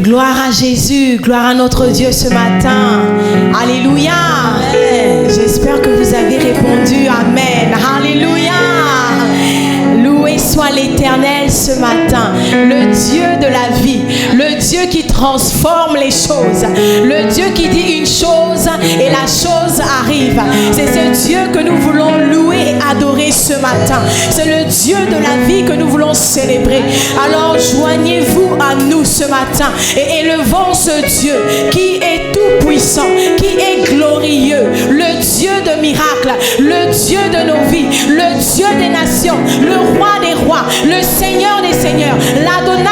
Gloire à Jésus, gloire à notre Dieu ce matin. Alléluia. J'espère que vous avez répondu Amen. Alléluia. Loué soit l'Éternel ce matin, le Dieu de la vie, le Dieu qui transforme les choses, le Dieu qui dit une chose et la chose arrive. C'est ce Dieu que nous voulons louer et adorer ce matin. C'est le Dieu de la vie que nous voulons célébrer. Alors joignez-vous à nous ce matin et élevons ce Dieu qui est tout puissant, qui est glorieux, le Dieu de miracles, le Dieu de nos vies, le Dieu des nations, le roi des rois, le Seigneur des seigneurs, l'Adonai,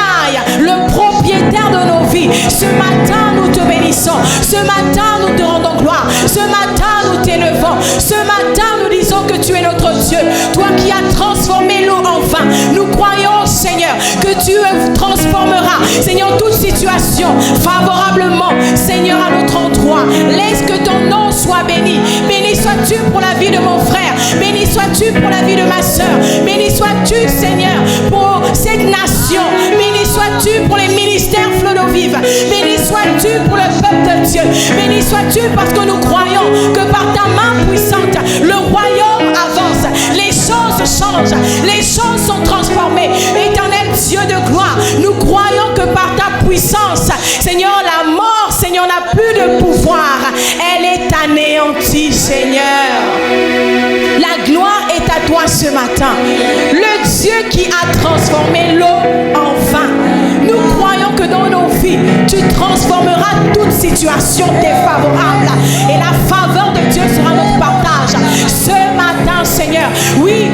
le propriétaire de nos vies. Ce matin, nous te bénissons. Ce matin, nous te rendons gloire. Ce matin, nous t'élevons. Ce matin, nous disons que tu es notre Dieu. Toi qui as transformé l'eau en vin. Nous croyons, Seigneur, que tu transformeras, Seigneur, toute situation favorablement, Seigneur, à notre endroit. Laisse que ton nom soit béni. Béni sois-tu pour la vie de mon frère. Béni sois-tu pour la vie de ma soeur. Béni sois-tu, Seigneur, pour cette nation. Béni sois-tu pour les ministères Flot d'eau vive. Béni sois-tu pour le peuple de Dieu. Béni sois-tu parce que nous croyons que par ta main puissante, le royaume avance. Les choses changent. Les choses sont transformées. Éternel Dieu de gloire, nous croyons que par ta puissance, Seigneur, la mort, Seigneur, n'a plus de pouvoir. Elle est anéantie, Seigneur. La gloire est à toi ce matin. Le Dieu qui a transformé l'eau en vin. Nous croyons que dans nos vies, tu transformeras toute situation défavorable. Et la faveur de Dieu sera notre partage. Ce matin, Seigneur, oui,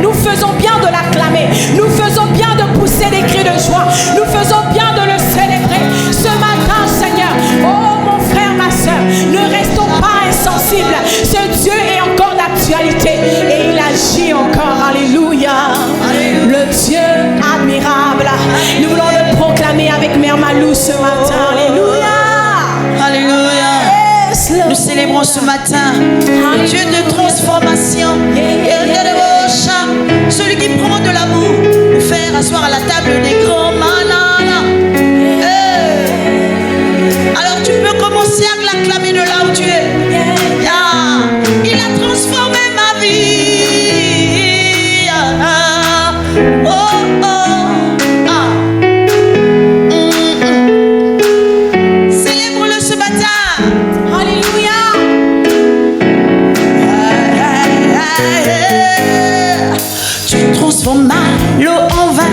nous faisons bien de l'acclamer. Nous faisons bien de pousser des cris de joie. Nous faisons bien de le célébrer. Ce matin, Seigneur, oh mon frère, ma soeur, ne restons pas insensibles. Ce Dieu est encore d'actualité et il agit encore. Alléluia. Le Dieu admirable. Nous voulons le proclamer avec Mère Malou ce matin. Alléluia. Alléluia. Nous célébrons ce matin le Dieu de transformation. Celui qui prend de l'amour pour faire asseoir à la table des grands malades. Alors tu peux commencer à l'acclamer de là où tu es. Il a transformé ma vie. Oh, oh. Célèbre-le ce matin. Alléluia. Tu transformes l'eau en vin.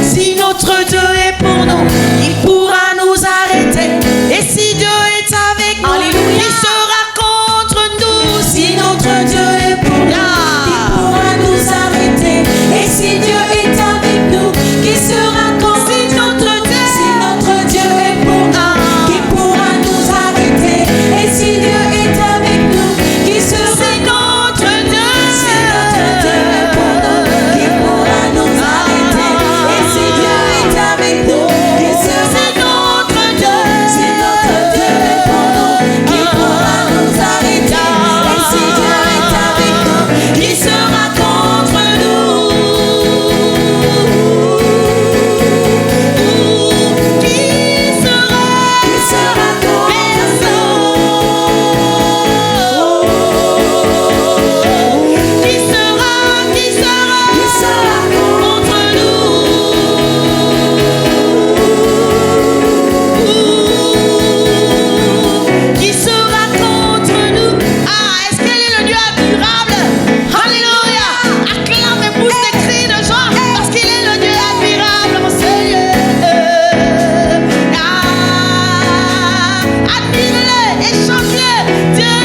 Si notre Dieu est pour nous, qui pourra nous arrêter? Et si Dieu est avec nous, qui sera contre nous? Si notre Dieu est pour nous, qui pourra nous arrêter? Et si Dieu est avec nous, qui sera contre nous? Si notre Dieu est pour nous, qui pourra nous arrêter? Et si Dieu est avec nous, qui sera contre nous? Si notre Dieu est pour nous, qui pourra nous arrêter? Et si Dieu est avec nous, qui sera contre nous? Si notre Dieu est pour nous, qui pourra nous arrêter? Et si Dieu est avec nous, qui sera contre nous? Qui sera contre nous? Qui sera contre nous? Qui sera contre nous? Ah, est-ce qu'elle est le Dieu admirable? Alléluia! Acclame et pousse des cris de joie parce qu'il est le Dieu admirable, mon Seigneur. Ah, admire-le et chante-le. Dieu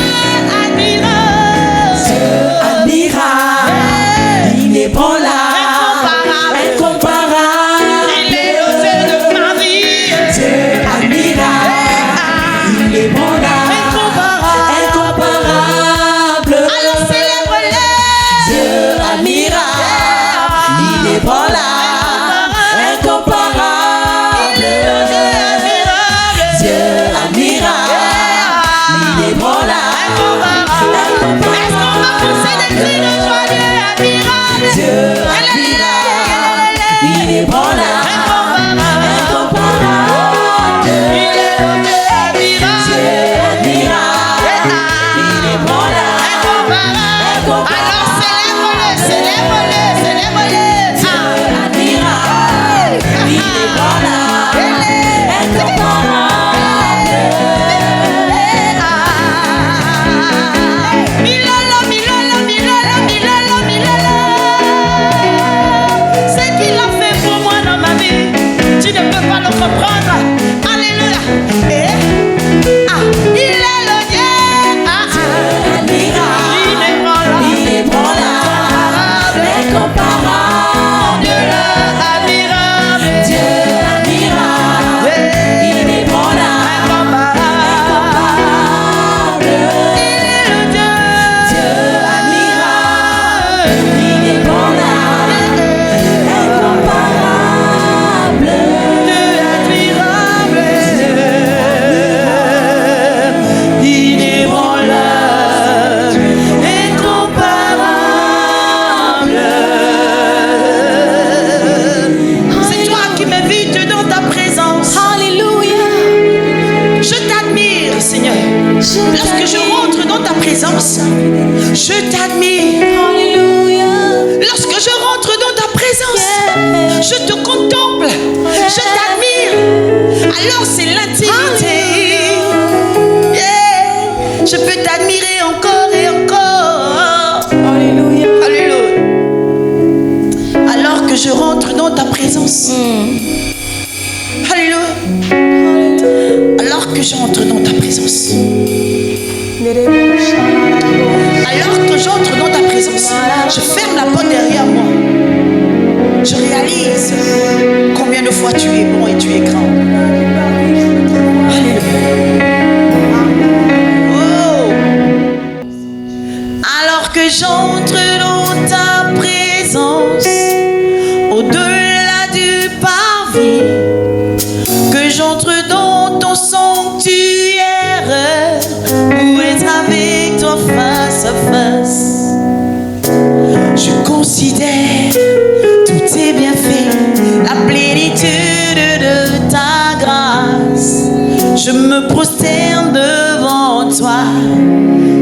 admirable. Il est bon là, incomparable. Il est le Dieu de ma vie. Dieu admirable, il est bon là, incomparable. Alors célèbre-le. Dieu admirable, il est bon là, incomparable. Dieu admirable, il est bon là, incomparable. Est-ce qu'on va pousser des cris de joie? Dieu admirable. Dieu admirable, il est bon là, incomparable. Il est le Dieu admirable. Dieu admirable, il est bon là, incomparable. Alors célèbre-le, célèbre-le, célèbre-le. Dieu admirable, il est bon là, incomparable. Milala, milala, milala, milala, milala. Ce qu'il a fait pour moi dans ma vie, tu ne peux pas le comprendre. Alléluia. Il est le Dieu. Admirable, il est bon là, incomparable. Dieu admirable. Dieu admirable, il est bon là, incomparable. Dieu admirable, il est bon là, incomparable. Il est bon là, incomparable. C'est toi qui m'invites dans ta présence. Alléluia. Je t'admire, Seigneur. Lorsque je rentre dans ta présence, je t'admire. Alléluia. Lorsque je rentre dans ta présence, je te contemple, je t'admire. Alors c'est l'intimité. Yeah. Je peux t'admirer encore et encore. Alléluia. Alléluia. Alors que je rentre dans ta présence. Alléluia. Alors que j'entre dans ta présence. Alors que j'entre dans ta présence, je ferme la porte derrière moi. Je réalise combien de fois tu es bon et tu es grand. Alléluia. Oh. Alors que j'entre dans ta présence, au-delà du parvis, que j'entre dans ton sanctuaire, où être avec toi face à face. Je considère tous tes bienfaits, la plénitude de ta grâce. Je me prosterne devant toi,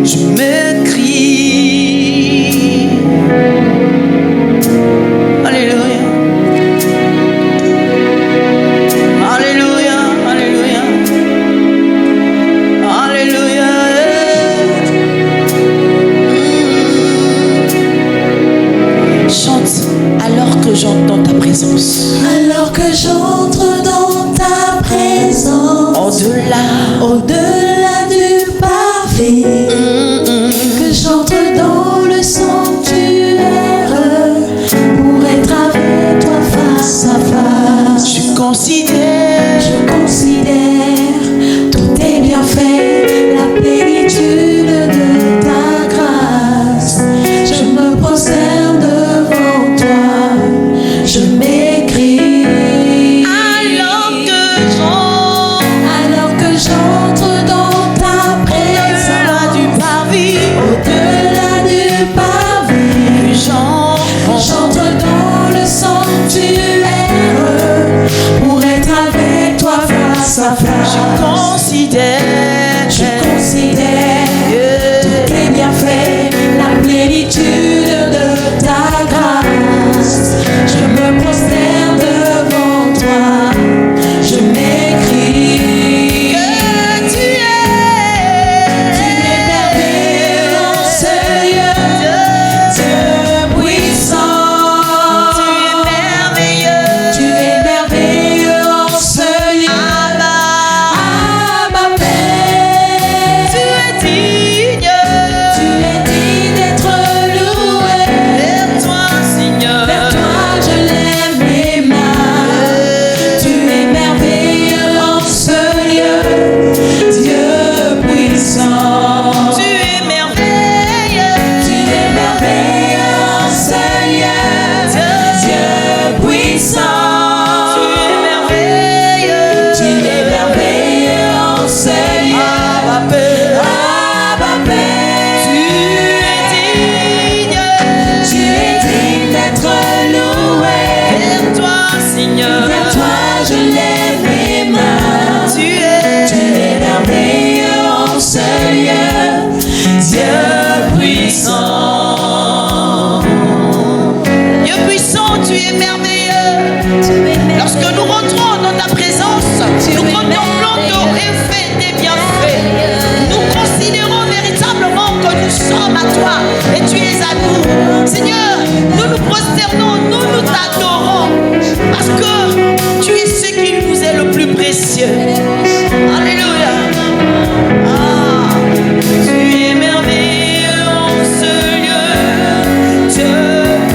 je me crie. Alléluia. Alléluia, alléluia. Alléluia. Alors que j'entends ta présence. Alors que j'entre dans ta présence. Au-delà du pavé. Que j'entre dans le sanctuaire pour être avec toi face à face. Je considère tous tes bienfaits, la plénitude de ta grâce. Je me prosterne devant toi, je m'écris. Alors que j'entre dans ta présence, au-delà du pavé, j'entre dans le sanctuaire pour être avec toi face à face. Je considère tous tes bienfaits, la plénitude de ta grâce. Je me prosterne devant toi, je m'écris. que tu es merveilleux en ce lieu, Dieu puissant. Tu es merveilleux en ce lieu. Abba Père. Tu es digne. Tu es digne d'être loué. Vers toi, Seigneur. Vers toi je lève mes mains. Tu es merveilleux en ce lieu, Dieu puissant. Tu es merveilleux. Tu es merveilleux en ce lieu, Dieu puissant. Tu es merveilleux. Tu es merveilleux en ce lieu. Abba Père. Abba Père. Tu es digne. Tu es digne d'être loué. Vers toi, Seigneur. Vers toi je lève mes mains. Tu es merveilleux en ce lieu, Dieu puissant. Dieu puissant, tu es merveilleux. Lorsque nous rentrons dans ta présence, nous contemplons ton effet, tes bienfaits. Nous considérons véritablement que nous sommes à toi et tu es à nous. Seigneur, nous nous prosternons, nous t'adorons parce que tu es ce qui nous est le plus précieux. Alléluia. Ah, tu es merveilleux en ce lieu, Dieu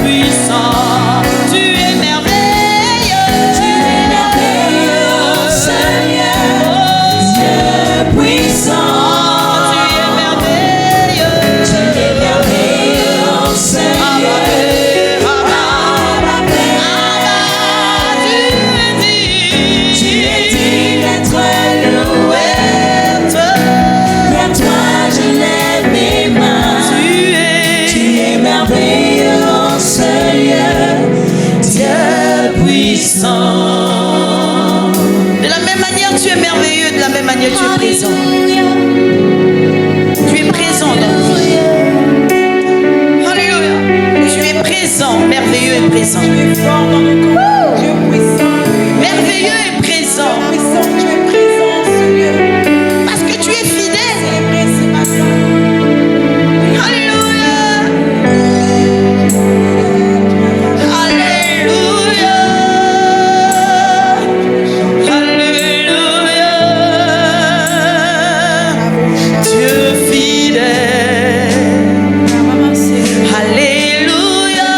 puissant. Tu es merveilleux. Tu es merveilleux en ce lieu, Dieu puissant. Tu es merveilleux. Tu es merveilleux en ce lieu. Abba Père. Tu es digne d'être loué. Vers toi je lève mes mains. Tu es merveilleux en ce lieu, Dieu puissant. De la même manière, tu es merveilleux. De la même manière, tu es présent. Tu es présent dans nos vies. Alléluia. Tu es présent, merveilleux et présent. Merveilleux et présent. Parce que tu es fidèle. Alléluia. Alléluia. Alléluia. Dieu fidèle. Alléluia.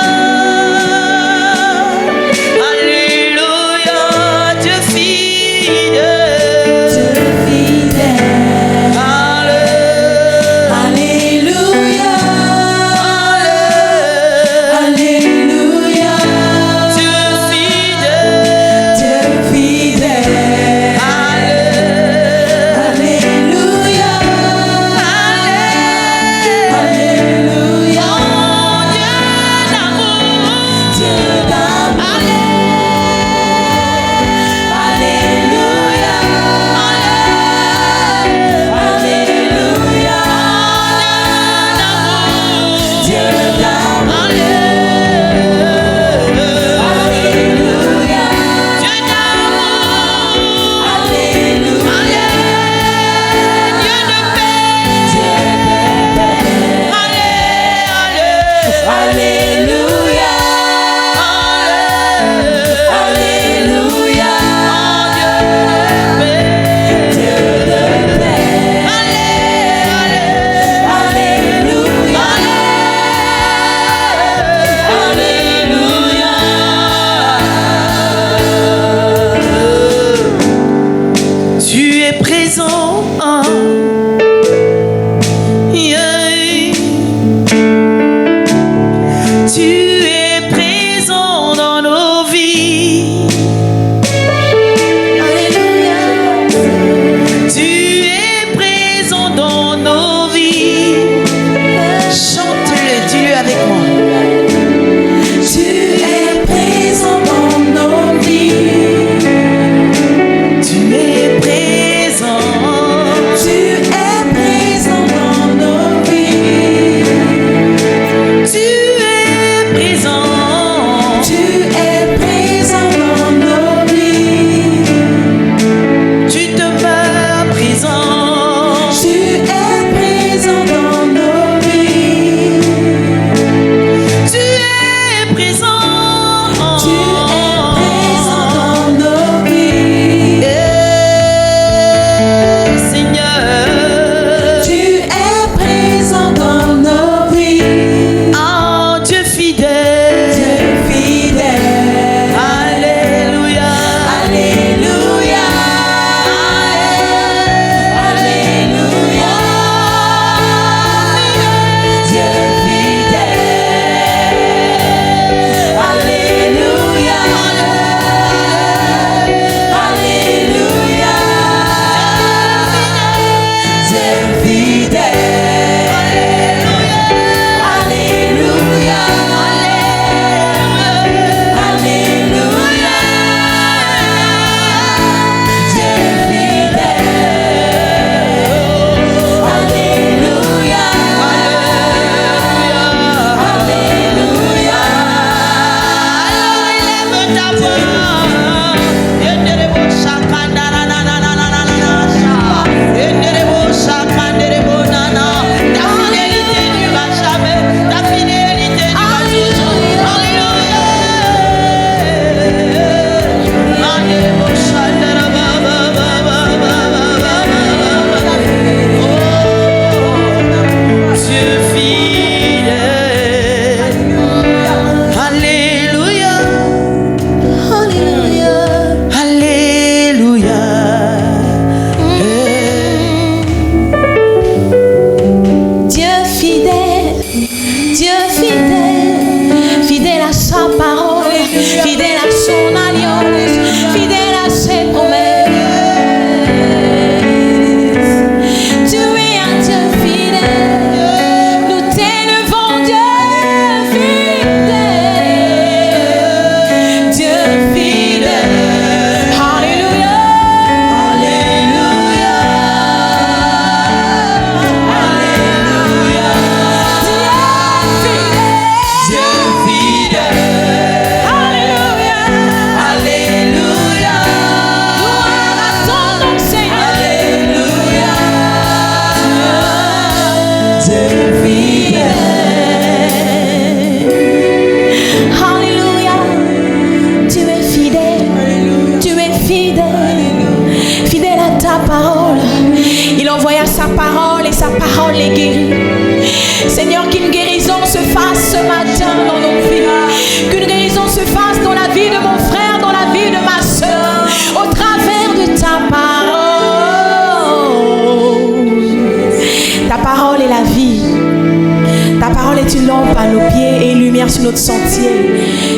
pieds et une lumière sur notre sentier.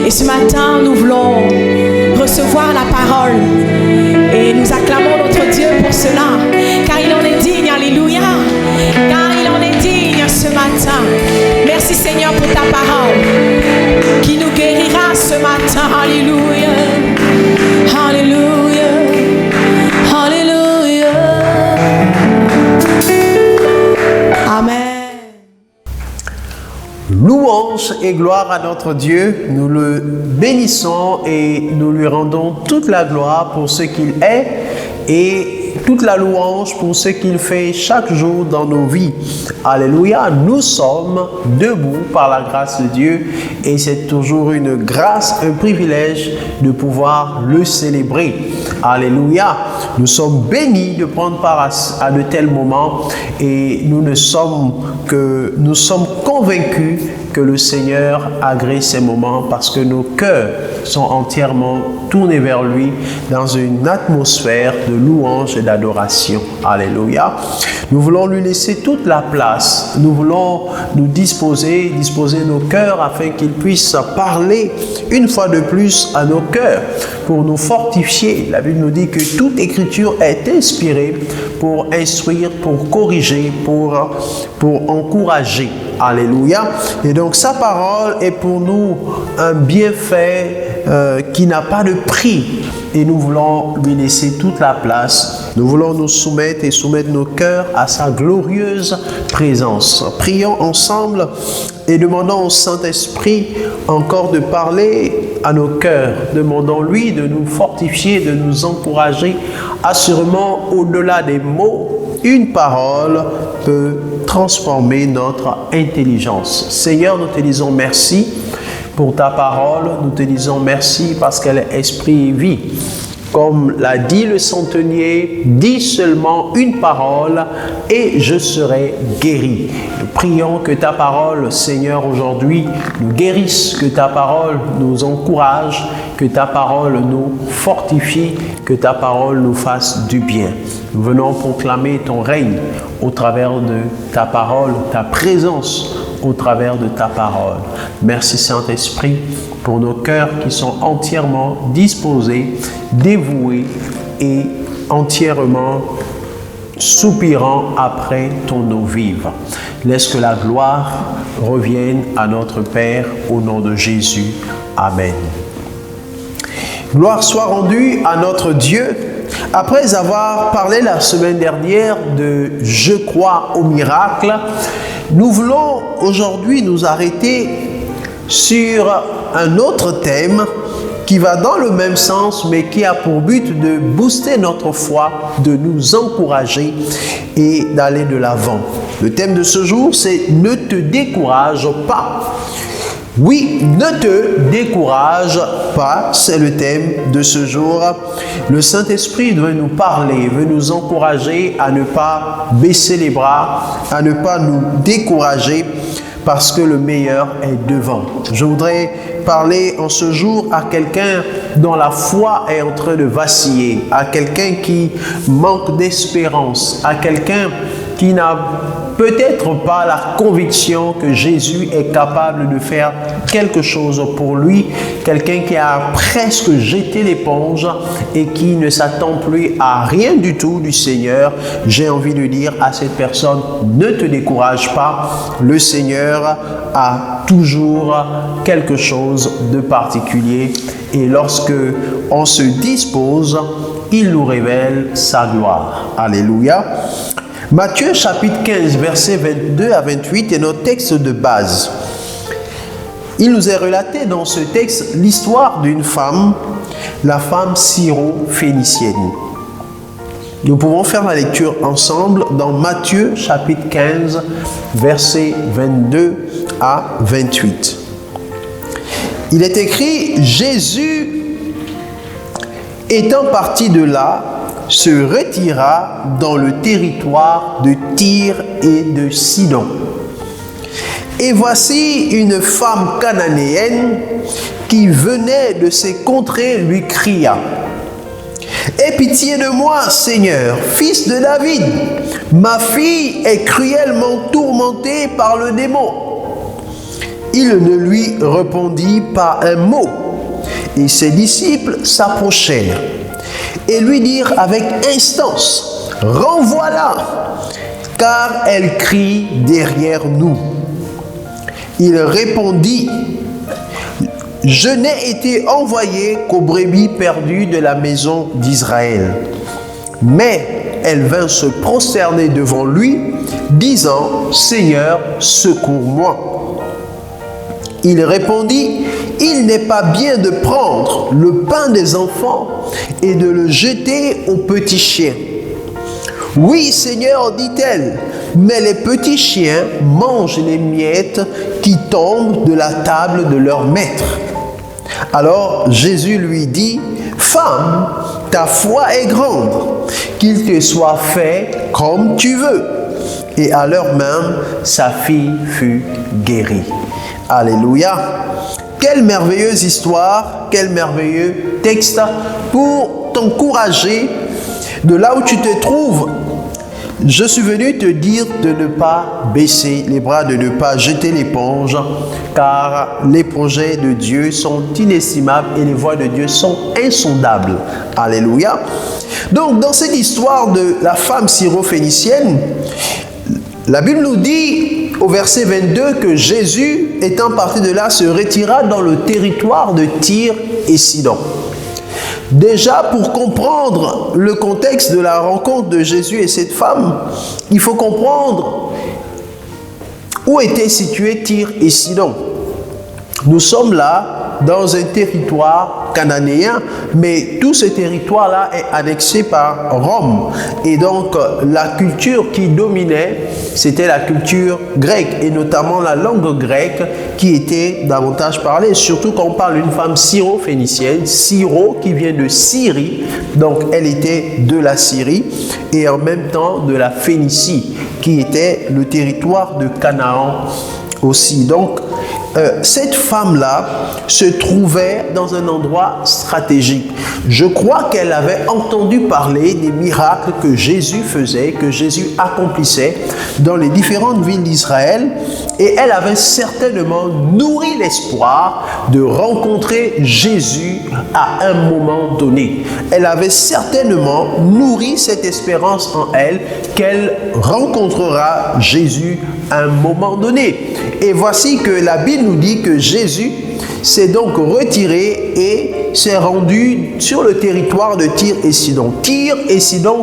Et ce matin, nous voulons recevoir la parole. Et nous acclamons notre Dieu pour cela. Car il en est digne, alléluia. Car il en est digne ce matin. Merci Seigneur pour ta parole qui nous guérira ce matin. Alléluia. Alléluia. Alléluia. Amen. Louange et gloire à notre Dieu. Nous le bénissons et nous lui rendons toute la gloire pour ce qu'il est et toute la louange pour ce qu'il fait chaque jour dans nos vies. Alléluia. Nous sommes debout par la grâce de Dieu et c'est toujours une grâce, un privilège de pouvoir le célébrer. Alléluia. Nous sommes bénis de prendre part à de tels moments et nous sommes convaincus que le Seigneur agrée ces moments parce que nos cœurs sont entièrement tournés vers lui dans une atmosphère de louange et d'adoration. Alléluia. Nous voulons lui laisser toute la place. Nous voulons nous disposer nos cœurs afin qu'il puisse parler une fois de plus à nos cœurs pour nous fortifier. La Bible nous dit que toute écriture est inspirée pour instruire, pour corriger, pour encourager. Alléluia. Et donc sa parole est pour nous un bienfait qui n'a pas de prix. Et nous voulons lui laisser toute la place. Nous voulons nous soumettre et soumettre nos cœurs à sa glorieuse présence. Prions ensemble et demandons au Saint-Esprit encore de parler à nos cœurs. Demandons-lui de nous fortifier, de nous encourager. Assurément, au-delà des mots, une parole peut transformer notre intelligence. Seigneur, nous te disons merci pour ta parole. Nous te disons merci parce qu'elle est esprit et vie. Comme l'a dit le centenier, dis seulement une parole et je serai guéri. Nous prions que ta parole, Seigneur, aujourd'hui nous guérisse, que ta parole nous encourage, que ta parole nous fortifie, que ta parole nous fasse du bien. Nous venons proclamer ton règne au travers de ta parole, ta présence au travers de ta parole. Merci Saint-Esprit pour nos cœurs qui sont entièrement disposés, dévoués et entièrement soupirant après ton eau vive. Laisse que la gloire revienne à notre Père au nom de Jésus. Amen. Gloire soit rendue à notre Dieu. Après avoir parlé la semaine dernière de « Je crois au miracle », nous voulons aujourd'hui nous arrêter sur un autre thème qui va dans le même sens, mais qui a pour but de booster notre foi, de nous encourager et d'aller de l'avant. Le thème de ce jour, c'est « Ne te décourage pas ». Oui, ne te décourage pas, c'est le thème de ce jour. Le Saint-Esprit veut nous parler, veut nous encourager à ne pas baisser les bras, à ne pas nous décourager, parce que le meilleur est devant. Je voudrais parler en ce jour à quelqu'un dont la foi est en train de vaciller, à quelqu'un qui manque d'espérance, à quelqu'un qui n'a peut-être pas la conviction que Jésus est capable de faire quelque chose pour lui, quelqu'un qui a presque jeté l'éponge et qui ne s'attend plus à rien du tout du Seigneur. J'ai envie de dire à cette personne, ne te décourage pas, le Seigneur a toujours quelque chose de particulier et lorsque on se dispose, il nous révèle sa gloire. Alléluia. Matthieu chapitre 15, versets 22 à 28 est notre texte de base. Il nous est relaté dans ce texte l'histoire d'une femme, la femme syro-phénicienne. Nous pouvons faire la lecture ensemble dans Matthieu chapitre 15, versets 22 à 28. Il est écrit, Jésus étant parti de là, se retira dans le territoire de Tyr et de Sidon. Et voici une femme cananéenne qui venait de ces contrées lui cria « Aie pitié de moi, Seigneur, fils de David, ma fille est cruellement tourmentée par le démon. » il ne lui répondit pas un mot. Et ses disciples s'approchèrent et lui dirent avec instance, « Renvoie-la, car elle crie derrière nous. » Il répondit, « Je n'ai été envoyé qu'aux brebis perdues de la maison d'Israël. » Mais elle vint se prosterner devant lui, disant, « Seigneur, secours-moi. » Il répondit, « Il n'est pas bien de prendre le pain des enfants et de le jeter aux petits chiens. » « Oui, Seigneur, dit-elle, mais les petits chiens mangent les miettes qui tombent de la table de leur maître. » Alors Jésus lui dit, « Femme, ta foi est grande, qu'il te soit fait comme tu veux. » Et à l'heure même, sa fille fut guérie. Alléluia. Quelle merveilleuse histoire, quel merveilleux texte pour t'encourager de là où tu te trouves. Je suis venu te dire de ne pas baisser les bras, de ne pas jeter l'éponge, car les projets de Dieu sont inestimables et les voies de Dieu sont insondables. Alléluia. Donc, dans cette histoire de la femme syro-phénicienne, la Bible nous dit au verset 22 que Jésus, étant parti de là, se retira dans le territoire de Tyr et Sidon. Déjà, pour comprendre le contexte de la rencontre de Jésus et cette femme, il faut comprendre où étaient situés Tyr et Sidon. Nous sommes là dans un territoire cananéen, mais tout ce territoire-là est annexé par Rome. Et donc, la culture qui dominait, c'était la culture grecque, et notamment la langue grecque qui était davantage parlée, surtout quand on parle d'une femme syro-phénicienne, Syro qui vient de Syrie, donc elle était de la Syrie, et en même temps de la Phénicie, qui était le territoire de Canaan aussi. Donc, cette femme-là se trouvait dans un endroit stratégique. Je crois qu'elle avait entendu parler des miracles que Jésus faisait, que Jésus accomplissait dans les différentes villes d'Israël, et elle avait certainement nourri l'espoir de rencontrer Jésus à un moment donné. Elle avait certainement nourri cette espérance en elle qu'elle rencontrera Jésus à un moment donné. Et voici que la Bible nous dit que Jésus s'est donc retiré et s'est rendu sur le territoire de Tyr et Sidon. Tyr et Sidon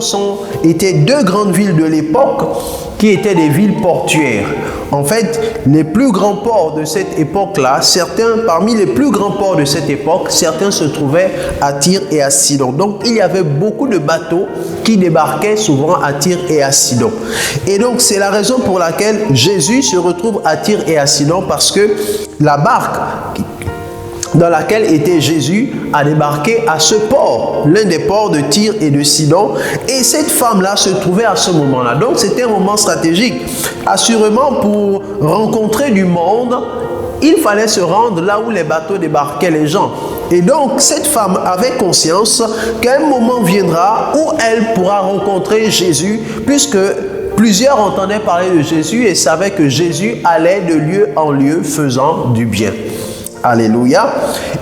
étaient deux grandes villes de l'époque qui étaient des villes portuaires. En fait, les plus grands ports de cette époque-là, parmi les plus grands ports de cette époque, certains se trouvaient à Tyr et à Sidon. Donc, il y avait beaucoup de bateaux qui débarquaient souvent à Tyr et à Sidon. Et donc, c'est la raison pour laquelle Jésus se retrouve à Tyr et à Sidon, parce que la barque dans laquelle était Jésus a débarqué à ce port, l'un des ports de Tyr et de Sidon, et cette femme-là se trouvait à ce moment-là. Donc c'était un moment stratégique. Assurément, pour rencontrer du monde, il fallait se rendre là où les bateaux débarquaient les gens. Et donc cette femme avait conscience qu'un moment viendra où elle pourra rencontrer Jésus, puisque plusieurs entendaient parler de Jésus et savaient que Jésus allait de lieu en lieu faisant du bien. Alléluia.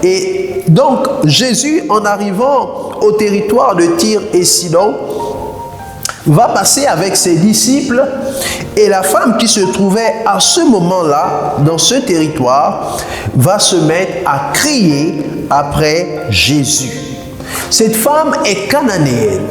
Et donc, Jésus, en arrivant au territoire de Tyr et Sidon, va passer avec ses disciples, et la femme qui se trouvait à ce moment-là, dans ce territoire, va se mettre à crier après Jésus. Cette femme est cananéenne.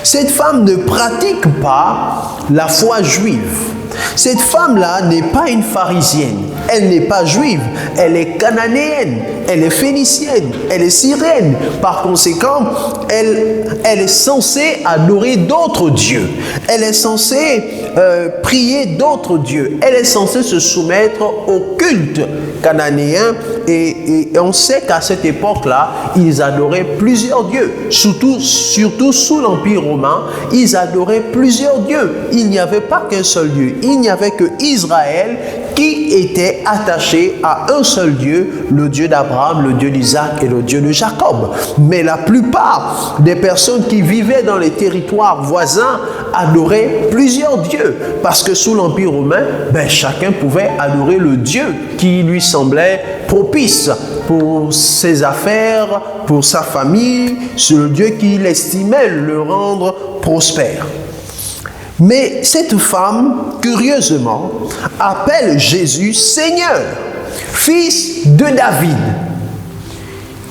Cette femme ne pratique pas la foi juive. Cette femme-là n'est pas une pharisienne, elle n'est pas juive, elle est cananéenne, elle est phénicienne, elle est syrienne. Par conséquent, elle est censée adorer d'autres dieux, elle est censée prier d'autres dieux, elle est censée se soumettre au culte cananéen, et on sait qu'à cette époque-là, ils adoraient plusieurs dieux, surtout sous l'Empire romain, ils adoraient plusieurs dieux. Il n'y avait pas qu'un seul Dieu, il n'y avait que Israël qui étaient attachés à un seul Dieu, le Dieu d'Abraham, le Dieu d'Isaac et le Dieu de Jacob. Mais la plupart des personnes qui vivaient dans les territoires voisins adoraient plusieurs dieux, parce que sous l'Empire romain, chacun pouvait adorer le Dieu qui lui semblait propice pour ses affaires, pour sa famille, c'est le Dieu qu'il estimait le rendre prospère. Mais cette femme, curieusement, appelle Jésus Seigneur, fils de David.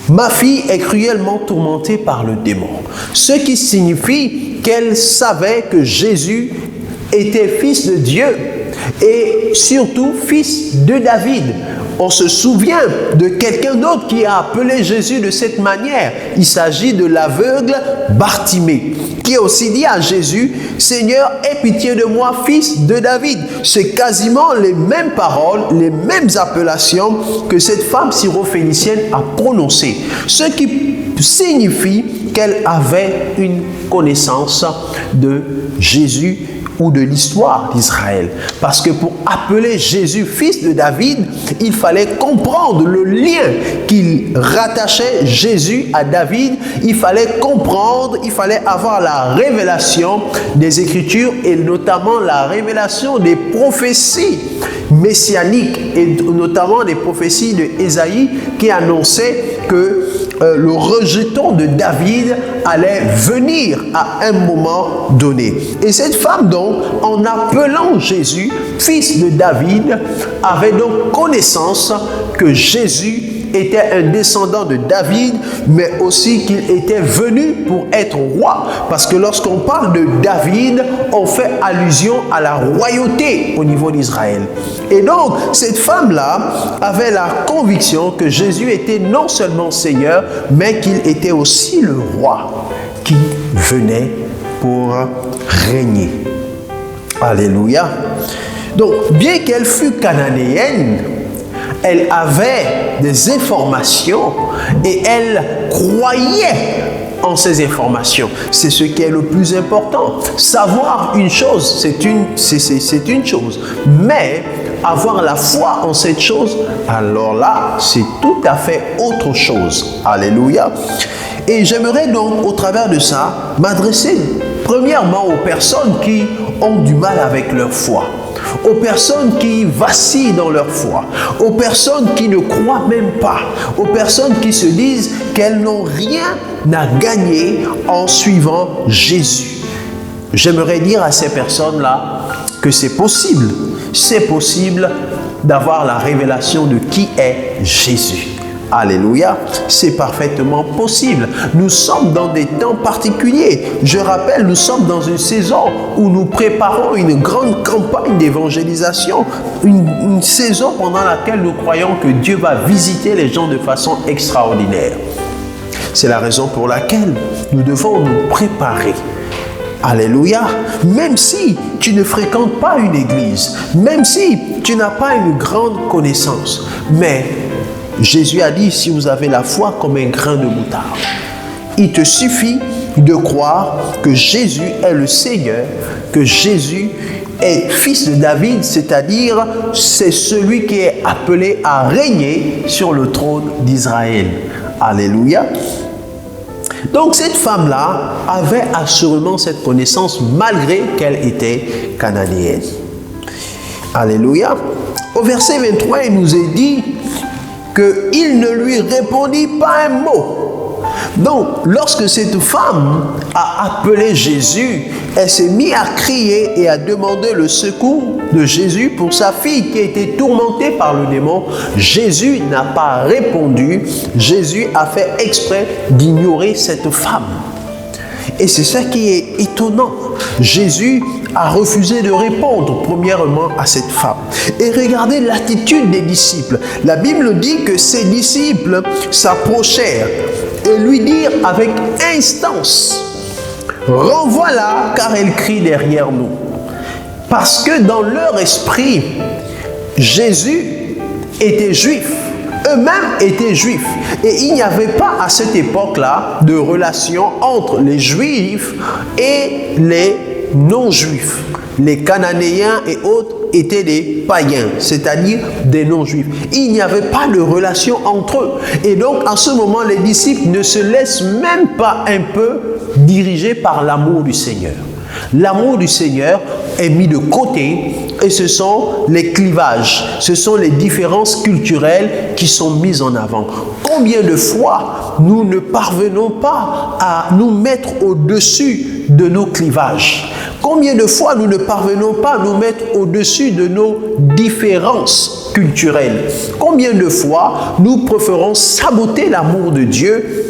Ma fille est cruellement tourmentée par le démon. Ce qui signifie qu'elle savait que Jésus était fils de Dieu et surtout fils de David. On se souvient de quelqu'un d'autre qui a appelé Jésus de cette manière. Il s'agit de l'aveugle Bartimée, qui a aussi dit à Jésus, « Seigneur, aie pitié de moi, fils de David. » C'est quasiment les mêmes paroles, les mêmes appellations que cette femme syrophénicienne a prononcées. Ce qui signifie qu'elle avait une connaissance de Jésus ou de l'histoire d'Israël. Parce que pour appeler Jésus fils de David, il fallait comprendre le lien qu'il rattachait Jésus à David. Il fallait comprendre, il fallait avoir la révélation des Écritures et notamment la révélation des prophéties messianiques et notamment des prophéties de Ésaïe qui annonçaient que le rejeton de David allait venir à un moment donné. Et cette femme donc, en appelant Jésus, fils de David, avait donc connaissance que Jésus était un descendant de David, mais aussi qu'il était venu pour être roi. Parce que lorsqu'on parle de David, on fait allusion à la royauté au niveau d'Israël. Et donc, cette femme-là avait la conviction que Jésus était non seulement Seigneur, mais qu'il était aussi le roi qui venait pour régner. Alléluia. Donc, bien qu'elle fût cananéenne, elle avait des informations et elle croyait en ces informations. C'est ce qui est le plus important. Savoir une chose, c'est une chose. Mais avoir la foi en cette chose, alors là, c'est tout à fait autre chose. Alléluia. Et j'aimerais donc, au travers de ça, m'adresser premièrement aux personnes qui ont du mal avec leur foi, aux personnes qui vacillent dans leur foi, aux personnes qui ne croient même pas, aux personnes qui se disent qu'elles n'ont rien à gagner en suivant Jésus. J'aimerais dire à ces personnes-là que c'est possible d'avoir la révélation de qui est Jésus. Alléluia, c'est parfaitement possible. Nous sommes dans des temps particuliers. Je rappelle, nous sommes dans une saison où nous préparons une grande campagne d'évangélisation, une saison pendant laquelle nous croyons que Dieu va visiter les gens de façon extraordinaire. C'est la raison pour laquelle nous devons nous préparer. Alléluia. Même si tu ne fréquentes pas une église, même si tu n'as pas une grande connaissance, mais Jésus a dit, si vous avez la foi comme un grain de moutarde, il te suffit de croire que Jésus est le Seigneur, que Jésus est fils de David, c'est-à-dire c'est celui qui est appelé à régner sur le trône d'Israël. Alléluia. Donc cette femme-là avait assurément cette connaissance malgré qu'elle était cananéenne. Alléluia. Au verset 23, il nous est dit qu'il ne lui répondit pas un mot. Donc, lorsque cette femme a appelé Jésus, elle s'est mise à crier et à demander le secours de Jésus pour sa fille qui était tourmentée par le démon. Jésus n'a pas répondu. Jésus a fait exprès d'ignorer cette femme. Et c'est ça qui est étonnant. Jésus a refusé de répondre premièrement à cette femme. Et regardez l'attitude des disciples. La Bible dit que ses disciples s'approchèrent et lui dirent avec instance, « Renvoie-la car elle crie derrière nous. » Parce que dans leur esprit, Jésus était juif. Eux-mêmes étaient juifs. Et il n'y avait pas à cette époque-là de relation entre les juifs et les non-juifs. Les Cananéens et autres étaient des païens, c'est-à-dire des non-juifs. Il n'y avait pas de relation entre eux. Et donc, à ce moment, les disciples ne se laissent même pas un peu diriger par l'amour du Seigneur. L'amour du Seigneur est mis de côté et ce sont les clivages, ce sont les différences culturelles qui sont mises en avant. Combien de fois nous ne parvenons pas à nous mettre au-dessus de nos clivages? Combien de fois nous ne parvenons pas à nous mettre au-dessus de nos différences culturelles? Combien de fois nous préférons saboter l'amour de Dieu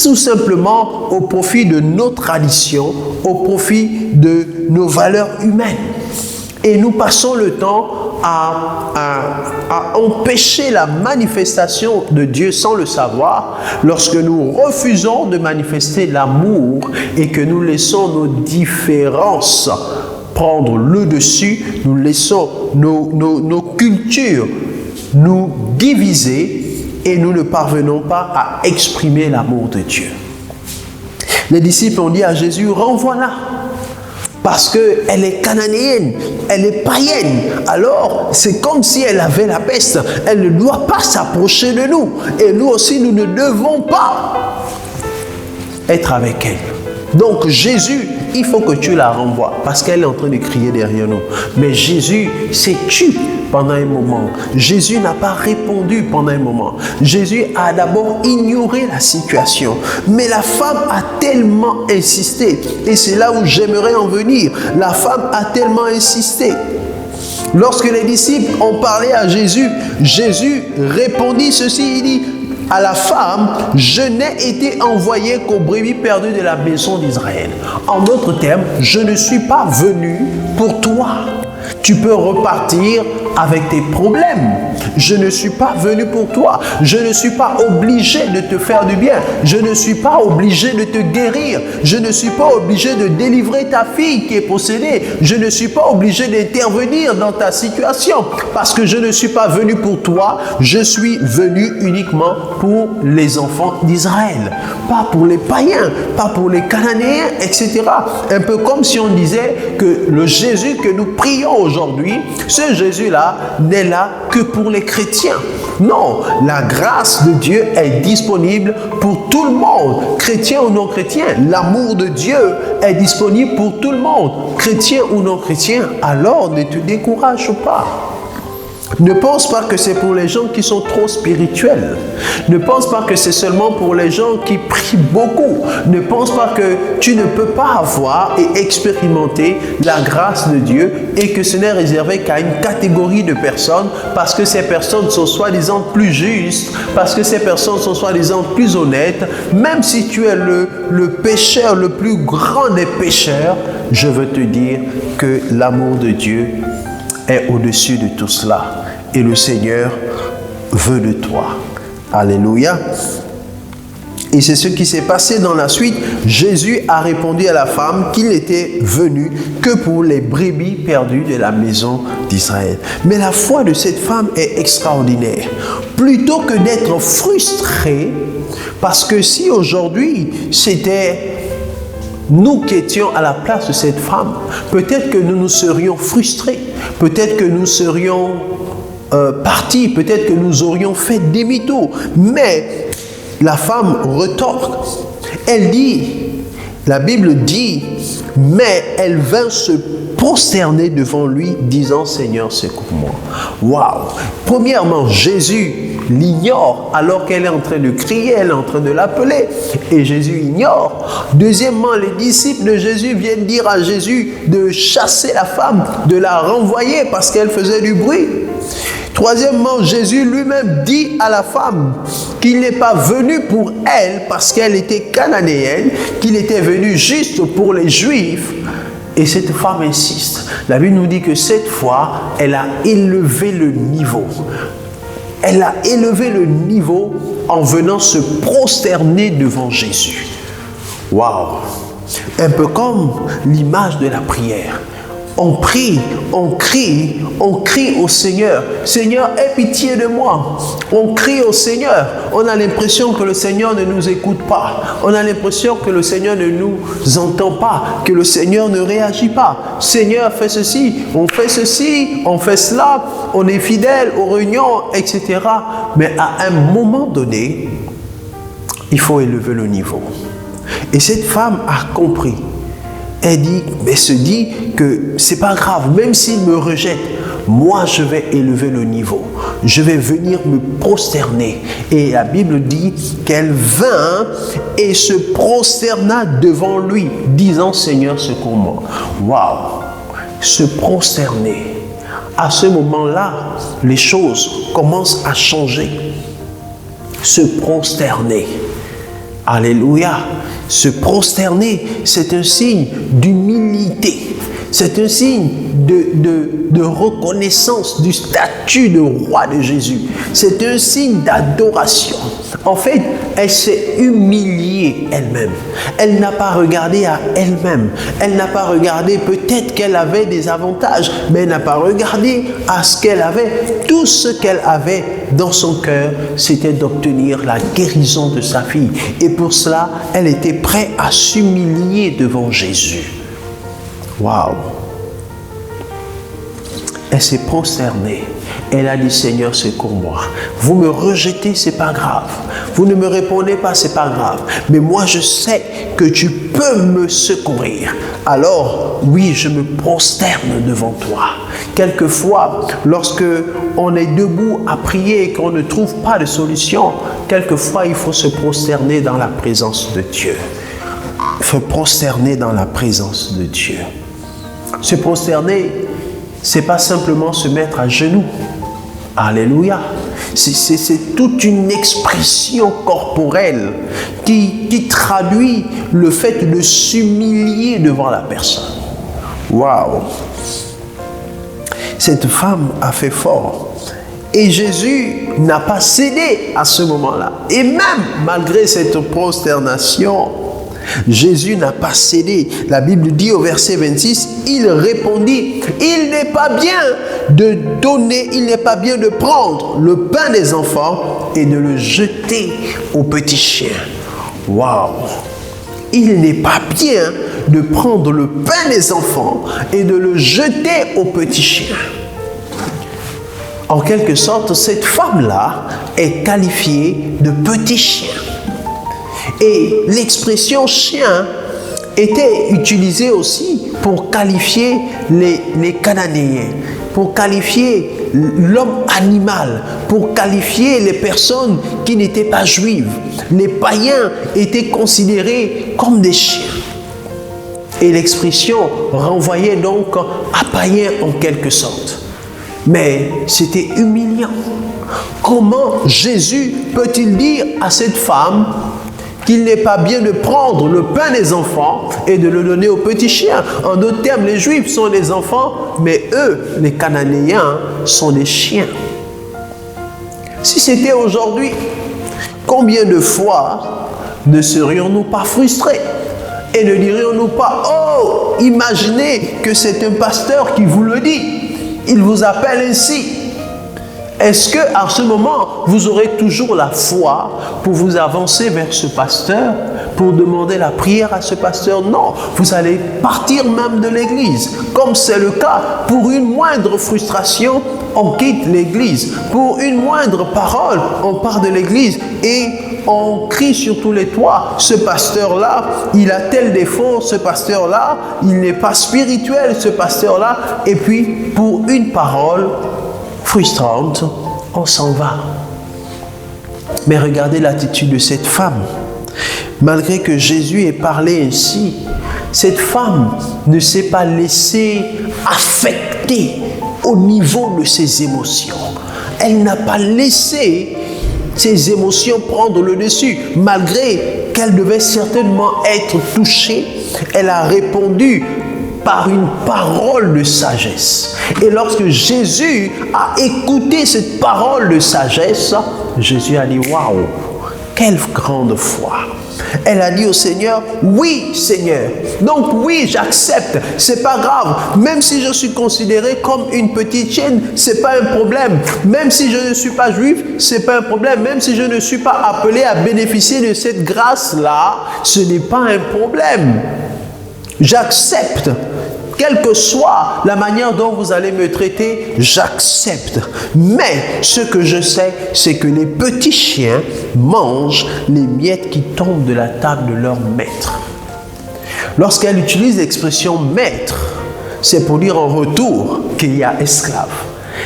tout simplement au profit de nos traditions, au profit de nos valeurs humaines? Et nous passons le temps à empêcher la manifestation de Dieu sans le savoir lorsque nous refusons de manifester l'amour et que nous laissons nos différences prendre le dessus, nous laissons nos cultures nous diviser et nous ne parvenons pas à exprimer l'amour de Dieu. Les disciples ont dit à Jésus, renvoie-la. Parce qu'elle est cananéenne, elle est païenne. Alors, c'est comme si elle avait la peste. Elle ne doit pas s'approcher de nous. Et nous aussi, nous ne devons pas être avec elle. Donc, Jésus, il faut que tu la renvoies. Parce qu'elle est en train de crier derrière nous. Mais Jésus s'est tué pendant un moment. Jésus n'a pas répondu pendant un moment. Jésus a d'abord ignoré la situation. Mais la femme a tellement insisté. Et c'est là où j'aimerais en venir. La femme a tellement insisté. Lorsque les disciples ont parlé à Jésus, Jésus répondit ceci, il dit à la femme, je n'ai été envoyé qu'aux brebis perdues de la maison d'Israël. En d'autres termes, je ne suis pas venu pour toi. Tu peux repartir avec tes problèmes. Je ne suis pas venu pour toi. Je ne suis pas obligé de te faire du bien. Je ne suis pas obligé de te guérir. Je ne suis pas obligé de délivrer ta fille qui est possédée. Je ne suis pas obligé d'intervenir dans ta situation parce que je ne suis pas venu pour toi. Je suis venu uniquement pour les enfants d'Israël. Pas pour les païens, pas pour les Cananéens, etc. Un peu comme si on disait que le Jésus que nous prions aujourd'hui, ce Jésus-là n'est là que pour les chrétiens. Non, la grâce de Dieu est disponible pour tout le monde, chrétien ou non chrétien. L'amour de Dieu est disponible pour tout le monde, chrétien ou non chrétien. Alors ne te décourage pas. Ne pense pas que c'est pour les gens qui sont trop spirituels. Ne pense pas que c'est seulement pour les gens qui prient beaucoup. Ne pense pas que tu ne peux pas avoir et expérimenter la grâce de Dieu et que ce n'est réservé qu'à une catégorie de personnes parce que ces personnes sont soi-disant plus justes, parce que ces personnes sont soi-disant plus honnêtes. Même si tu es le pécheur le plus grand des pécheurs, je veux te dire que l'amour de Dieu est au-dessus de tout cela. Et le Seigneur veut de toi. Alléluia. Et c'est ce qui s'est passé dans la suite. Jésus a répondu à la femme qu'il n'était venu que pour les brebis perdues de la maison d'Israël. Mais la foi de cette femme est extraordinaire. Plutôt que d'être frustrée, parce que si aujourd'hui c'était nous qui étions à la place de cette femme, peut-être que nous nous serions frustrés, peut-être que nous serions partis, peut-être que nous aurions fait demi-tour. Mais la femme retorque. Elle dit, la Bible dit, mais elle vint se prosterner devant lui, disant, Seigneur, secours-moi. Waouh! Premièrement, Jésus l'ignore alors qu'elle est en train de crier, elle est en train de l'appeler et Jésus ignore. Deuxièmement, les disciples de Jésus viennent dire à Jésus de chasser la femme, de la renvoyer parce qu'elle faisait du bruit. Troisièmement, Jésus lui-même dit à la femme qu'il n'est pas venu pour elle parce qu'elle était cananéenne, qu'il était venu juste pour les Juifs. Et cette femme insiste. La Bible nous dit que cette fois, elle a élevé le niveau. Elle a élevé le niveau en venant se prosterner devant Jésus. Waouh! Un peu comme l'image de la prière. on prie, on crie au Seigneur. Seigneur, aie pitié de moi. On crie au Seigneur. On a l'impression que le Seigneur ne nous écoute pas. On a l'impression que le Seigneur ne nous entend pas, que le Seigneur ne réagit pas. Seigneur, fais ceci, on fait cela, on est fidèle aux réunions, etc. Mais à un moment donné, il faut élever le niveau. Et cette femme a compris. Elle se dit que c'est pas grave, même s'il me rejette, moi je vais élever le niveau. Je vais venir me prosterner. Et la Bible dit qu'elle vint et se prosterna devant lui, disant Seigneur, secours-moi. Waouh! Se prosterner. À ce moment-là, les choses commencent à changer. Se prosterner. Alléluia. Se prosterner, c'est un signe d'humilité. C'est un signe de reconnaissance du statut de roi de Jésus. C'est un signe d'adoration. En fait, elle s'est humiliée elle-même. Elle n'a pas regardé à elle-même. Elle n'a pas regardé, peut-être qu'elle avait des avantages, mais elle n'a pas regardé à ce qu'elle avait. Tout ce qu'elle avait dans son cœur, c'était d'obtenir la guérison de sa fille. Et pour cela, elle était prête à s'humilier devant Jésus. Waouh! Elle s'est prosternée. Elle a dit Seigneur, secours-moi. Vous me rejetez, c'est pas grave. Vous ne me répondez pas, c'est pas grave. Mais moi, je sais que tu peux me secourir. Alors, oui, je me prosterne devant toi. Quelquefois, lorsque on est debout à prier et qu'on ne trouve pas de solution, quelquefois, il faut se prosterner dans la présence de Dieu. Il faut prosterner dans la présence de Dieu. Se prosterner, c'est pas simplement se mettre à genoux. Alléluia. C'est toute une expression corporelle qui traduit le fait de s'humilier devant la personne. Waouh! Cette femme a fait fort. Et Jésus n'a pas cédé à ce moment-là. Et même malgré cette prosternation, Jésus n'a pas cédé. La Bible dit au verset 26, il répondit, il n'est pas bien de donner, il n'est pas bien de prendre le pain des enfants et de le jeter aux petits chiens. Waouh! Il n'est pas bien de prendre le pain des enfants et de le jeter aux petits chiens. En quelque sorte, cette femme-là est qualifiée de petit chien. Et l'expression chien était utilisée aussi pour qualifier les Cananéens, pour qualifier l'homme animal, pour qualifier les personnes qui n'étaient pas juives. Les païens étaient considérés comme des chiens. Et l'expression renvoyait donc à païen en quelque sorte. Mais c'était humiliant. Comment Jésus peut-il dire à cette femme qu'il n'est pas bien de prendre le pain des enfants et de le donner aux petits chiens? En d'autres termes, les Juifs sont des enfants, mais eux, les Cananéens, sont des chiens. Si c'était aujourd'hui, combien de fois ne serions-nous pas frustrés? Et ne dirions-nous pas, oh, imaginez que c'est un pasteur qui vous le dit, il vous appelle ainsi. Est-ce qu'à ce moment, vous aurez toujours la foi pour vous avancer vers ce pasteur, pour demander la prière à ce pasteur? Non, vous allez partir même de l'église. Comme c'est le cas, pour une moindre frustration, on quitte l'église. Pour une moindre parole, on part de l'église et on crie sur tous les toits. Ce pasteur-là, il a tel défaut, ce pasteur-là, il n'est pas spirituel, ce pasteur-là. Et puis, pour une parole frustrante, on s'en va. Mais regardez l'attitude de cette femme. Malgré que Jésus ait parlé ainsi, cette femme ne s'est pas laissée affecter au niveau de ses émotions. Elle n'a pas laissé ses émotions prendre le dessus. Malgré qu'elle devait certainement être touchée, elle a répondu par une parole de sagesse. Et lorsque Jésus a écouté cette parole de sagesse, Jésus a dit, waouh, Quelle grande foi! Elle a dit au Seigneur, oui Seigneur, donc oui j'accepte, c'est pas grave, même si je suis considéré comme une petite chienne, c'est pas un problème, même si je ne suis pas juif, c'est pas un problème, même si je ne suis pas appelé à bénéficier de cette grâce-là, ce n'est pas un problème, j'accepte. Quelle que soit la manière dont vous allez me traiter, j'accepte. Mais ce que je sais, c'est que les petits chiens mangent les miettes qui tombent de la table de leur maître. Lorsqu'elle utilise l'expression maître, c'est pour dire en retour qu'il y a esclave.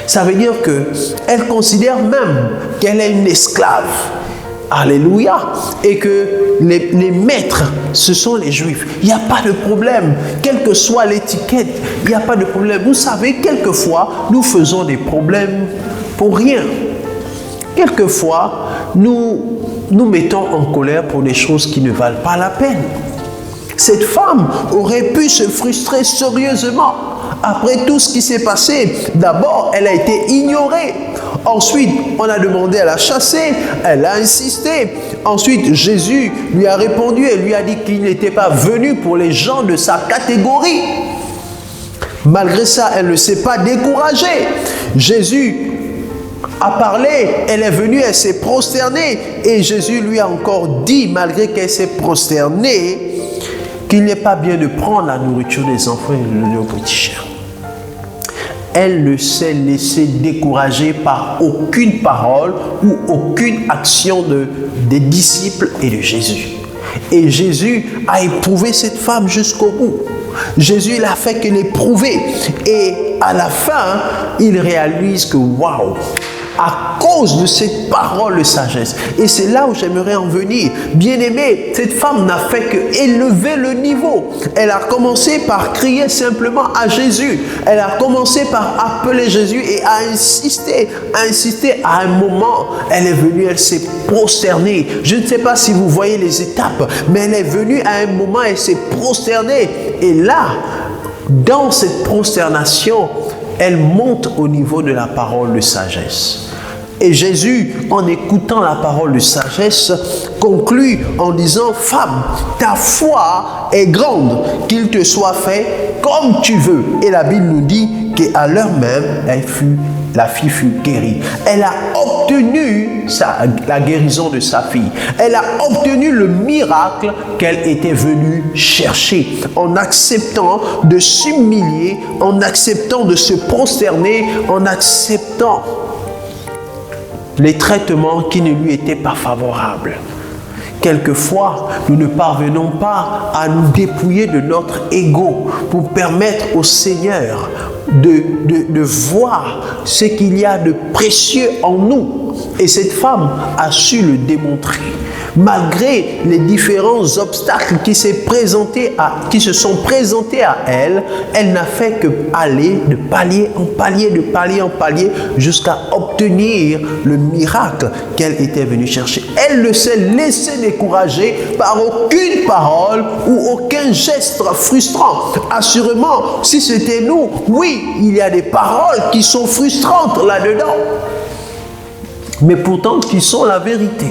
Ça veut dire qu'elle considère même qu'elle est une esclave. Alléluia. Et que les maîtres, ce sont les juifs. Il n'y a pas de problème. Quelle que soit l'étiquette, il n'y a pas de problème. Vous savez, quelquefois, nous faisons des problèmes pour rien. Quelquefois, nous mettons en colère pour des choses qui ne valent pas la peine. Cette femme aurait pu se frustrer sérieusement. Après tout ce qui s'est passé, d'abord, elle a été ignorée. Ensuite, on a demandé à la chasser, elle a insisté. Ensuite, Jésus lui a répondu et lui a dit qu'il n'était pas venu pour les gens de sa catégorie. Malgré ça, elle ne s'est pas découragée. Jésus a parlé, elle est venue, elle s'est prosternée. Et Jésus lui a encore dit, malgré qu'elle s'est prosternée, qu'il n'est pas bien de prendre la nourriture des enfants et de le donner aux petits chiens. Elle ne s'est laissée décourager par aucune parole ou aucune action des disciples et de Jésus. Et Jésus a éprouvé cette femme jusqu'au bout. Jésus l'a fait que l'éprouver. Et à la fin, il réalise que waouh! À cause de cette parole de sagesse. Et c'est là où j'aimerais en venir. Bien-aimé, cette femme n'a fait que élever le niveau. Elle a commencé par crier simplement à Jésus. Elle a commencé par appeler Jésus et à insister. À un moment, elle est venue, elle s'est prosternée. Je ne sais pas si vous voyez les étapes, mais elle est venue à un moment, elle s'est prosternée. Et là, dans cette prosternation, elle monte au niveau de la parole de sagesse. Et Jésus, en écoutant la parole de sagesse, conclut en disant, femme, ta foi est grande, qu'il te soit fait comme tu veux. Et la Bible nous dit qu'à l'heure même, la fille fut guérie. Elle a obtenu la guérison de sa fille. Elle a obtenu le miracle qu'elle était venue chercher en acceptant de s'humilier, en acceptant de se prosterner, en acceptant les traitements qui ne lui étaient pas favorables. Quelquefois, nous ne parvenons pas à nous dépouiller de notre ego pour permettre au Seigneur de voir ce qu'il y a de précieux en nous. Et cette femme a su le démontrer. Malgré les différents obstacles qui se sont présentés à elle, elle n'a fait que aller de palier en palier jusqu'à obtenir le miracle qu'elle était venue chercher. Elle ne s'est laissée décourager par aucune parole ou aucun geste frustrant. Assurément, si c'était nous, oui, il y a des paroles qui sont frustrantes là-dedans, mais pourtant qui sont la vérité.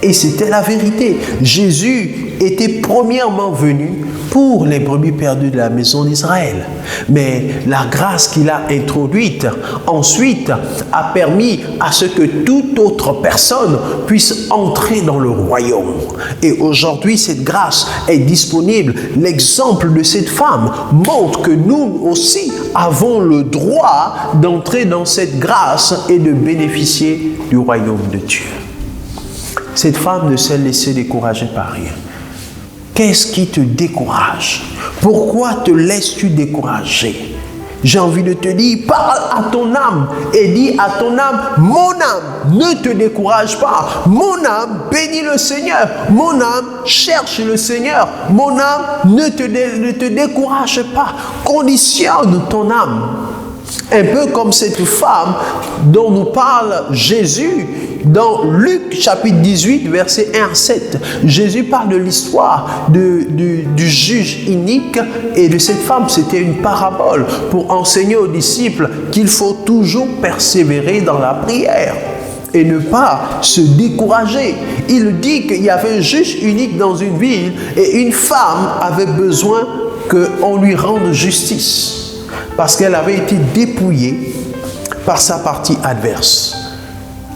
Et c'était la vérité. Jésus était premièrement venu pour les brebis perdues de la maison d'Israël. Mais la grâce qu'il a introduite ensuite a permis à ce que toute autre personne puisse entrer dans le royaume. Et aujourd'hui, cette grâce est disponible. L'exemple de cette femme montre que nous aussi avons le droit d'entrer dans cette grâce et de bénéficier du royaume de Dieu. Cette femme ne s'est laissée décourager par rien. Qu'est-ce qui te décourage? Pourquoi te laisses-tu décourager? J'ai envie de te dire, parle à ton âme et dis à ton âme, mon âme, ne te décourage pas. Mon âme, bénis le Seigneur. Mon âme, cherche le Seigneur. Mon âme, ne te décourage pas. Conditionne ton âme. Un peu comme cette femme dont nous parle Jésus dans Luc chapitre 18 verset 1 à 7. Jésus parle de l'histoire du juge inique et de cette femme. C'était une parabole pour enseigner aux disciples qu'il faut toujours persévérer dans la prière. et ne pas se décourager. Il dit qu'il y avait un juge unique dans une ville et une femme avait besoin qu'on lui rende justice parce qu'elle avait été dépouillée par sa partie adverse,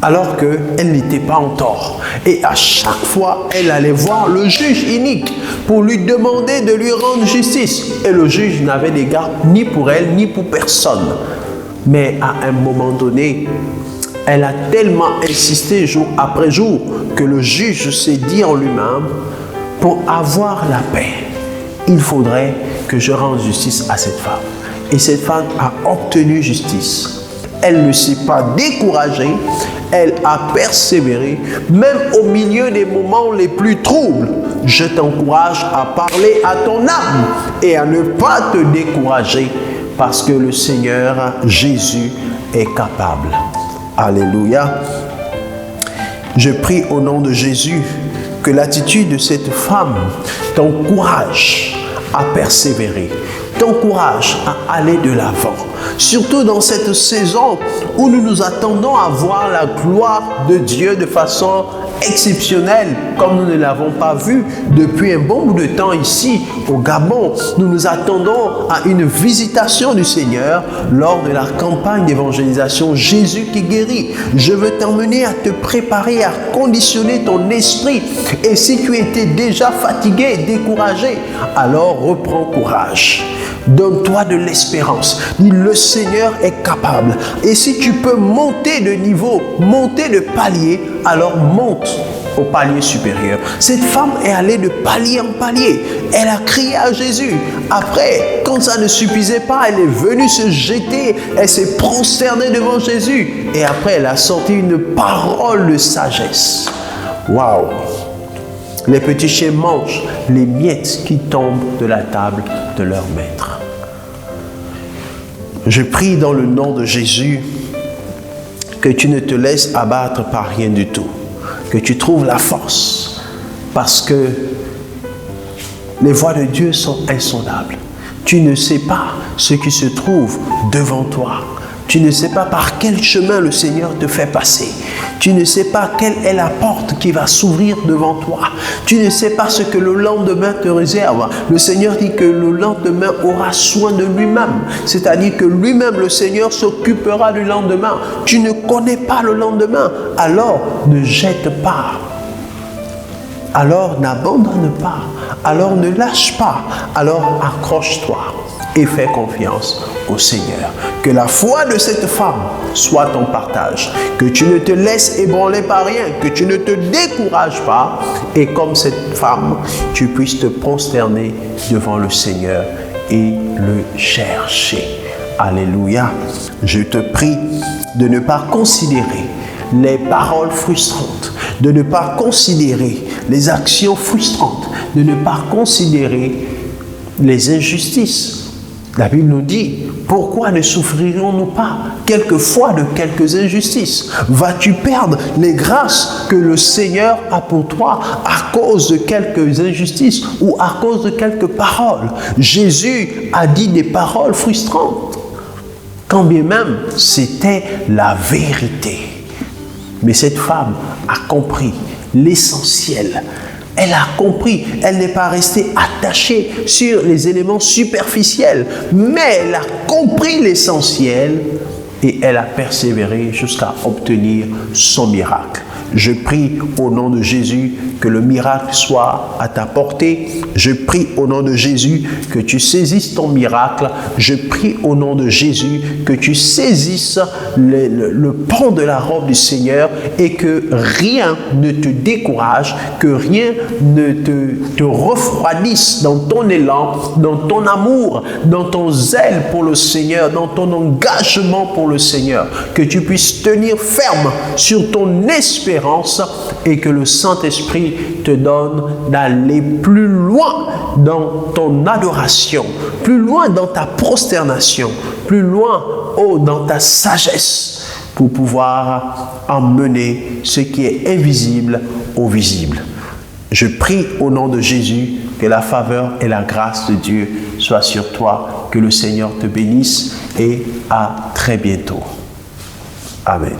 alors qu'elle n'était pas en tort. Et à chaque fois, elle allait voir le juge unique pour lui demander de lui rendre justice. Et le juge n'avait d'égard ni pour elle, ni pour personne. Mais à un moment donné, elle a tellement insisté jour après jour que le juge s'est dit en lui-même, pour avoir la paix, il faudrait que je rende justice à cette femme. Et cette femme a obtenu justice. Elle ne s'est pas découragée, elle a persévéré, même au milieu des moments les plus troubles. Je t'encourage à parler à ton âme et à ne pas te décourager parce que le Seigneur Jésus est capable. Alléluia. Je prie au nom de Jésus que l'attitude de cette femme t'encourage à persévérer, t'encourage à aller de l'avant. Surtout dans cette saison où nous nous attendons à voir la gloire de Dieu de façon exceptionnelle, comme nous ne l'avons pas vu depuis un bon bout de temps ici au Gabon. Nous nous attendons à une visitation du Seigneur lors de la campagne d'évangélisation Jésus qui guérit. Je veux t'emmener à te préparer, à conditionner ton esprit. Et si tu étais déjà fatigué, découragé, alors reprends courage. Donne-toi de l'espérance. Le Seigneur est capable. Et si tu peux monter de niveau, monter de palier, alors monte au palier supérieur. Cette femme est allée de palier en palier. Elle a crié à Jésus. Après, quand ça ne suffisait pas, elle est venue se jeter. Elle s'est prosternée devant Jésus. Et après, elle a sorti une parole de sagesse. Waouh! Les petits chiens mangent les miettes qui tombent de la table de leur maître. Je prie dans le nom de Jésus que tu ne te laisses abattre par rien du tout, que tu trouves la force, parce que les voies de Dieu sont insondables. Tu ne sais pas ce qui se trouve devant toi. Tu ne sais pas par quel chemin le Seigneur te fait passer. Tu ne sais pas quelle est la porte qui va s'ouvrir devant toi. Tu ne sais pas ce que le lendemain te réserve. Le Seigneur dit que le lendemain aura soin de lui-même. C'est-à-dire que lui-même, le Seigneur, s'occupera du lendemain. Tu ne connais pas le lendemain. Alors, ne jette pas. Alors, n'abandonne pas. Alors, ne lâche pas. Alors, accroche-toi et fais confiance au Seigneur. Que la foi de cette femme soit ton partage. Que tu ne te laisses ébranler par rien. Que tu ne te décourages pas. Et comme cette femme, tu puisses te prosterner devant le Seigneur et le chercher. Alléluia. Je te prie de ne pas considérer les paroles frustrantes, de ne pas considérer les actions frustrantes, de ne pas considérer les injustices. La Bible nous dit, pourquoi ne souffrirons-nous pas quelquefois de quelques injustices? Vas-tu perdre les grâces que le Seigneur a pour toi à cause de quelques injustices ou à cause de quelques paroles? Jésus a dit des paroles frustrantes, quand bien même c'était la vérité. Mais cette femme a compris l'essentiel. Elle a compris, elle n'est pas restée attachée sur les éléments superficiels, mais elle a compris l'essentiel et elle a persévéré jusqu'à obtenir son miracle. Je prie au nom de Jésus que le miracle soit à ta portée. Je prie au nom de Jésus que tu saisisses ton miracle. Je prie au nom de Jésus que tu saisisses le pan de la robe du Seigneur et que rien ne te décourage, que rien ne te refroidisse dans ton élan, dans ton amour, dans ton zèle pour le Seigneur, dans ton engagement pour le Seigneur. Que tu puisses tenir ferme sur ton espérance et que le Saint-Esprit te donne d'aller plus loin dans ton adoration, plus loin dans ta prosternation, plus loin dans ta sagesse pour pouvoir emmener ce qui est invisible au visible. Je prie au nom de Jésus que la faveur et la grâce de Dieu soient sur toi, que le Seigneur te bénisse et à très bientôt. Amen.